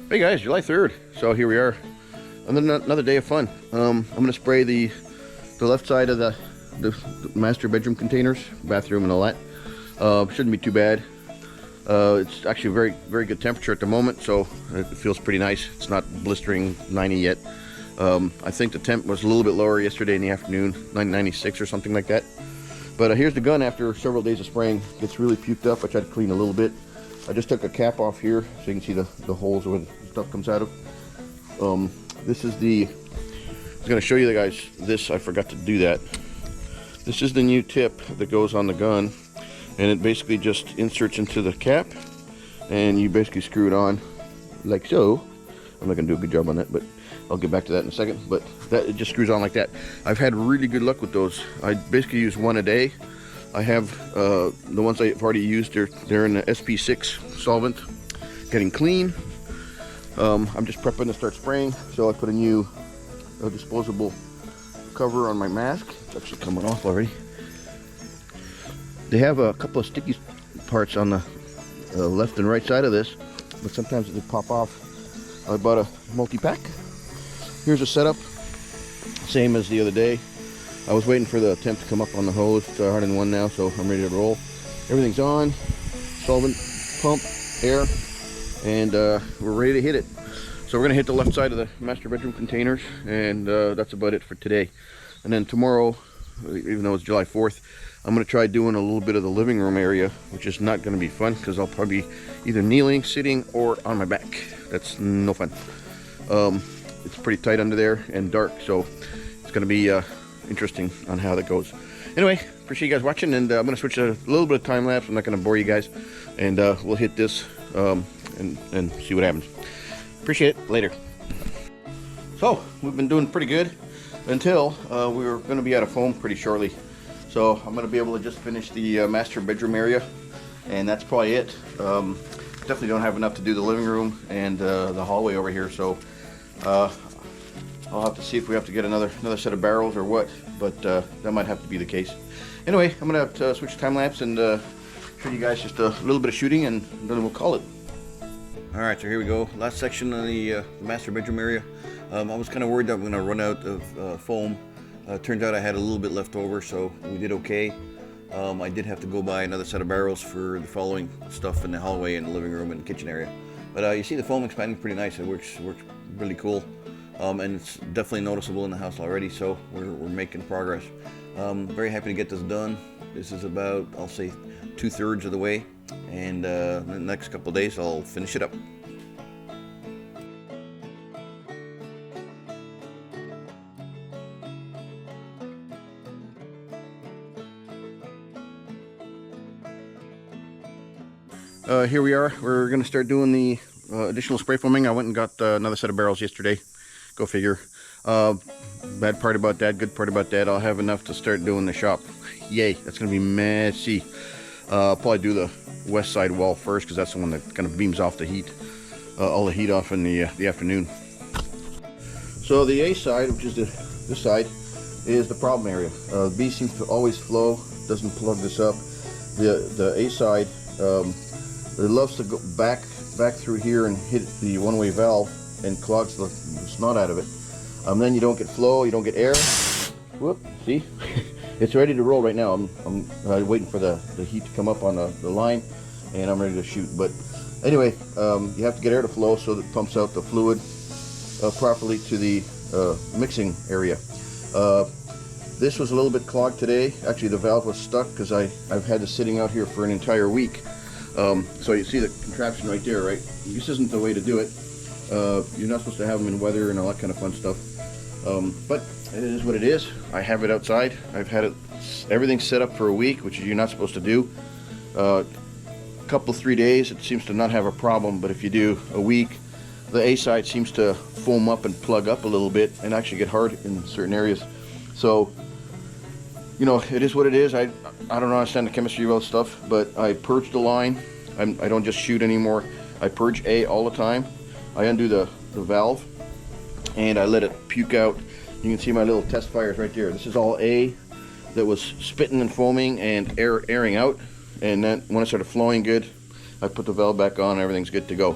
Hey guys, July 3rd. So here we are, another day of fun. I'm gonna spray the left side of the master bedroom containers, bathroom and all that. Shouldn't be too bad. It's actually a very good temperature at the moment, so it feels pretty nice. It's not blistering 90 yet. I think the temp was a little bit lower yesterday in the afternoon, 96 or something like that. But here's the gun after several days of spraying. It gets really puked up. I tried to clean a little bit. I just took a cap off here so you can see the holes where the stuff comes out of. This is I was going to show you guys this. I forgot to do that. This is the new tip that goes on the gun, and it basically just inserts into the cap, and you basically screw it on like so. I'm not going to do a good job on that, but I'll get back to that in a second. But it just screws on like that. I've had really good luck with those. I basically use one a day. I have the ones I've already used. They're in the SP6 solvent, getting clean. I'm just prepping to start spraying, so I put a new disposable cover on my mask. It's actually coming off already. They have a couple of sticky parts on the left and right side of this, but sometimes they pop off. I bought a multi-pack. Here's a setup, same as the other day. I was waiting for the temp to come up on the hose. It's hardened one now, so I'm ready to roll. Everything's on, solvent, pump, air, and we're ready to hit it. So we're gonna hit the left side of the master bedroom containers, and that's about it for today. And then tomorrow, even though it's July 4th, I'm gonna try doing a little bit of the living room area, which is not gonna be fun because I'll probably be either kneeling, sitting, or on my back. That's no fun. It's pretty tight under there and dark, so it's gonna be interesting on how that goes. Anyway, appreciate you guys watching, and I'm gonna switch a little bit of time lapse. I'm not gonna bore you guys, and we'll hit this and see what happens. Appreciate it. Later. So we've been doing pretty good until we were going to be out of foam pretty shortly. So I'm going to be able to just finish the master bedroom area, and that's probably it. Definitely don't have enough to do the living room and the hallway over here, so I'll have to see if we have to get another set of barrels or what, but that might have to be the case. Anyway, I'm gonna have to switch time lapse and show you guys just a little bit of shooting, and then we'll call it. All right, so here we go. Last section of the master bedroom area. I was kind of worried that I'm gonna run out of foam. Turns out I had a little bit left over, so we did okay. I did have to go buy another set of barrels for the following stuff in the hallway and the living room and the kitchen area. But you see the foam expanding pretty nice. It works really cool. And it's definitely noticeable in the house already, so we're making progress. Very happy to get this done. This is about, I'll say, 2/3 of the way, and in the next couple of days I'll finish it up. Here we are. We're going to start doing the additional spray foaming. I went and got another set of barrels yesterday. Go figure. Bad part about that, good part about that, I'll have enough to start doing the shop. Yay, that's going to be messy. I'll probably do the west side wall first because that's the one that kind of beams off the heat, all the heat off in the afternoon. So the A side, which is this side, is the problem area. B seems to always flow, doesn't plug this up. The A side, it loves to go back through here and hit the one-way valve and clogs the snot out of it. Then you don't get flow, you don't get air. Whoop, see? It's ready to roll right now. I'm waiting for the heat to come up on the line, and I'm ready to shoot. But anyway, you have to get air to flow so that it pumps out the fluid properly to the mixing area. This was a little bit clogged today. Actually, the valve was stuck because I've had this sitting out here for an entire week. So you see the contraption right there, right? This isn't the way to do it. You're not supposed to have them in weather and all that kind of fun stuff. But it is what it is. I have it outside. I've had everything set up for a week, which you're not supposed to do. Couple 3 days, it seems to not have a problem, but if you do a week, the A side seems to foam up and plug up a little bit and actually get hard in certain areas. So, you know, it is what it is. I don't understand the chemistry of all this stuff, but I purged the line. I don't just shoot anymore. I purge A all the time. I undo the valve and I let it puke out. You can see my little test fires right there. This is all A that was spitting and foaming and airing out, and then when it started flowing good, I put the valve back on and everything's good to go.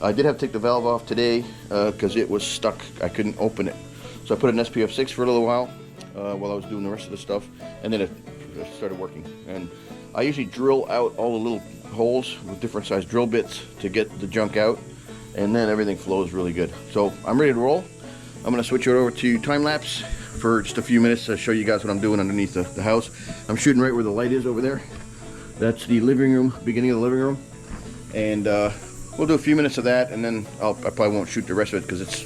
I did have to take the valve off today because it was stuck. I couldn't open it. So I put an SPF 6 for a little while I was doing the rest of the stuff, and then it started working. And I usually drill out all the little holes with different size drill bits to get the junk out, and then everything flows really good. So I'm ready to roll. I'm going to switch it over to time lapse for just a few minutes to show you guys what I'm doing underneath the house. I'm shooting right where the light is over there. That's the living room, beginning of the living room, and we'll do a few minutes of that, and then I probably won't shoot the rest of it because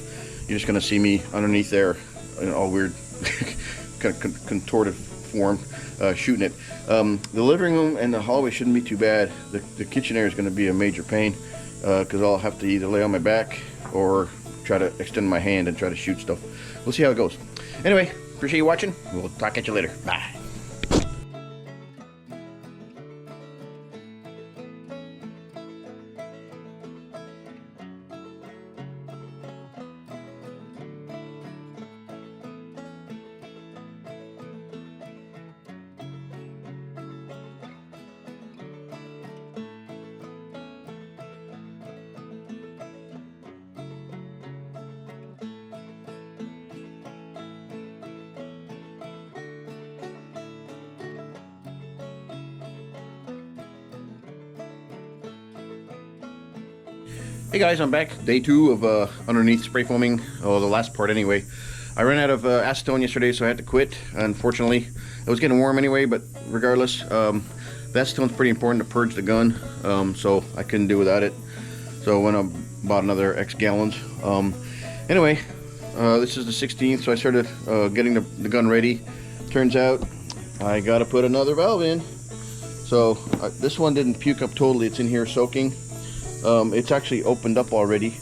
you're just going to see me underneath there in all weird kind of contorted form shooting it. The living room and the hallway shouldn't be too bad. The kitchen area is going to be a major pain because I'll have to either lay on my back or try to extend my hand and try to shoot stuff. We'll see how it goes. Anyway, appreciate you watching. We'll talk at you later. Bye. Hey guys, I'm back. Day 2 of underneath spray foaming, the last part anyway. I ran out of acetone yesterday, so I had to quit, unfortunately. It was getting warm anyway, but regardless, the acetone's pretty important to purge the gun, so I couldn't do without it. So I went and bought another X gallons. Anyway, this is the 16th, so I started getting the gun ready. Turns out I gotta put another valve in. So this one didn't puke up totally, it's in here soaking. It's actually opened up already,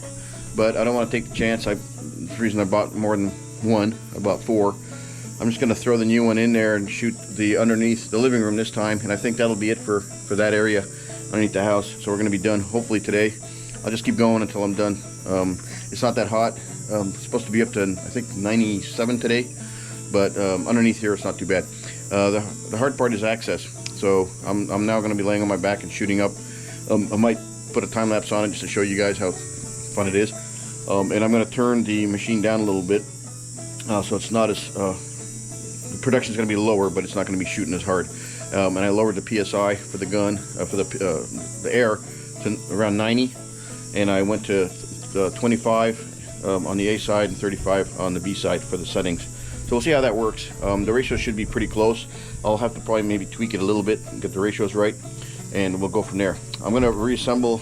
but I don't want to take the chance. That's the reason I bought more than one. I bought 4. I'm just going to throw the new one in there and shoot the underneath the living room this time, and I think that'll be it for that area underneath the house. So we're going to be done hopefully today. I'll just keep going until I'm done. It's not that hot. It's supposed to be up to, I think, 97 today, but underneath here it's not too bad. The hard part is access. So I'm now going to be laying on my back and shooting up. I might put a time lapse on it just to show you guys how fun it is, and I'm going to turn the machine down a little bit so it's not as the production is going to be lower, but it's not going to be shooting as hard. And I lowered the PSI for the gun for the air to around 90, and I went to 25 on the A side and 35 on the B side for the settings. So we'll see how that works. The ratio should be pretty close. I'll have to probably maybe tweak it a little bit and get the ratios right, and we'll go from there. I'm going to reassemble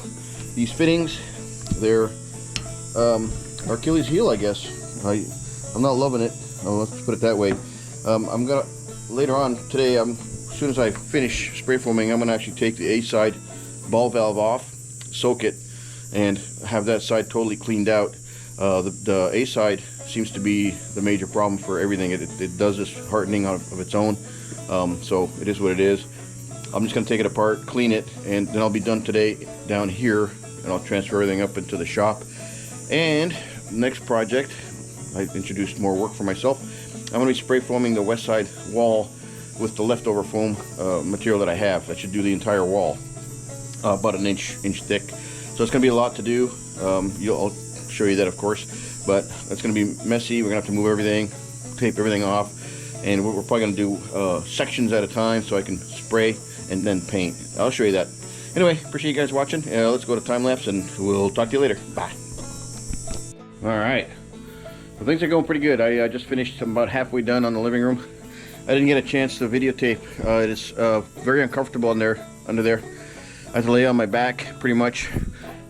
these fittings. They're Achilles heel, I guess. I'm not loving it. Let's put it that way. I'm gonna later on today. As soon as I finish spray foaming, I'm gonna actually take the A side ball valve off, soak it, and have that side totally cleaned out. The A side seems to be the major problem for everything. It does this hardening of its own. So it is what it is. I'm just going to take it apart, clean it, and then I'll be done today down here, and I'll transfer everything up into the shop. And next project, I introduced more work for myself. I'm going to be spray foaming the west side wall with the leftover foam material that I have. That should do the entire wall, about an inch thick. So it's going to be a lot to do. I'll show you that, of course, but it's going to be messy. We're going to have to move everything, tape everything off, and we're probably going to do sections at a time so I can spray and then paint. I'll show you that. Anyway, appreciate you guys watching. Let's go to time lapse and we'll talk to you later. Bye. Alright, well, things are going pretty good. I just finished. I'm about halfway done on the living room. I didn't get a chance to videotape. It is very uncomfortable under there. I have to lay on my back pretty much,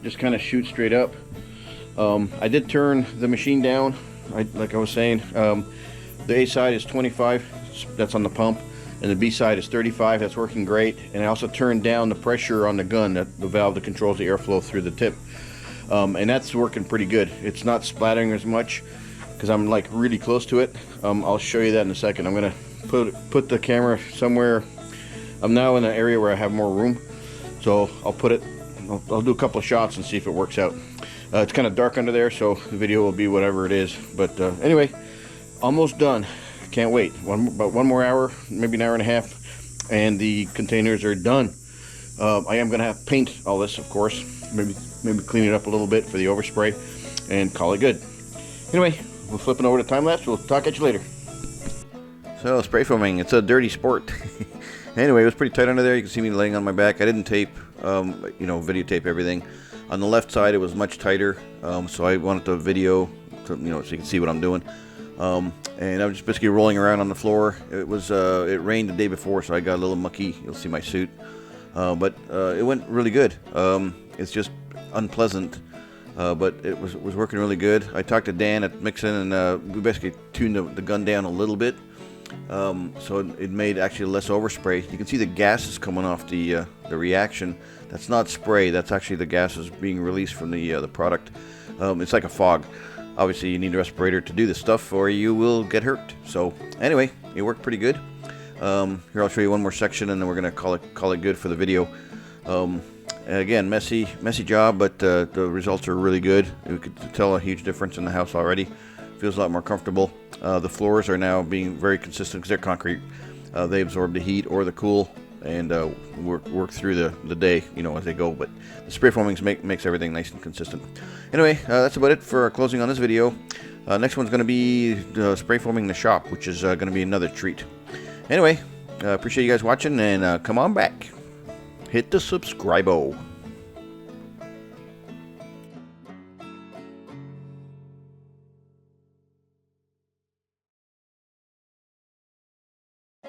just kind of shoot straight up. I did turn the machine down, like I was saying. The A side is 25, that's on the pump, and the B side is 35, that's working great. And I also turned down the pressure on the gun, the valve that controls the airflow through the tip, and that's working pretty good. It's not splattering as much because I'm like really close to it. I'll show you that in a second. I'm gonna put the camera somewhere. I'm now in an area where I have more room, so I'll do a couple of shots and see if it works out. It's kind of dark under there, so the video will be whatever it is, but anyway, almost done. Can't wait. About one more hour, maybe an hour and a half, and the containers are done. I am going to have paint all this, of course, maybe maybe clean it up a little bit for the overspray, and call it good. Anyway, we're flipping over to time lapse. We'll talk at you later. So spray foaming, it's a dirty sport. Anyway, it was pretty tight under there. You can see me laying on my back. I didn't tape, videotape everything. On the left side, it was much tighter, so I wanted to video, so you can see what I'm doing. And I was just basically rolling around on the floor. It rained the day before, so I got a little mucky. You'll see my suit, but it went really good. It's just unpleasant, but it was working really good. I talked to Dan at Mixon, and we basically tuned the gun down a little bit. So it made actually less overspray. You can see the gases coming off the reaction. That's not spray. That's actually the gases being released from the product. It's like a fog. Obviously, you need a respirator to do this stuff, or you will get hurt. So anyway, it worked pretty good. Here, I'll show you one more section, and then we're gonna call it good for the video. Again, messy job, but the results are really good. You could tell a huge difference in the house already. Feels a lot more comfortable. The floors are now being very consistent because they're concrete. They absorb the heat or the cool and work through the day, as they go. But the spray foaming makes everything nice and consistent. Anyway, that's about it for our closing on this video. Next one's going to be spray foaming the shop, which is going to be another treat. Anyway, appreciate you guys watching, and come on back. Hit the subscribe-o.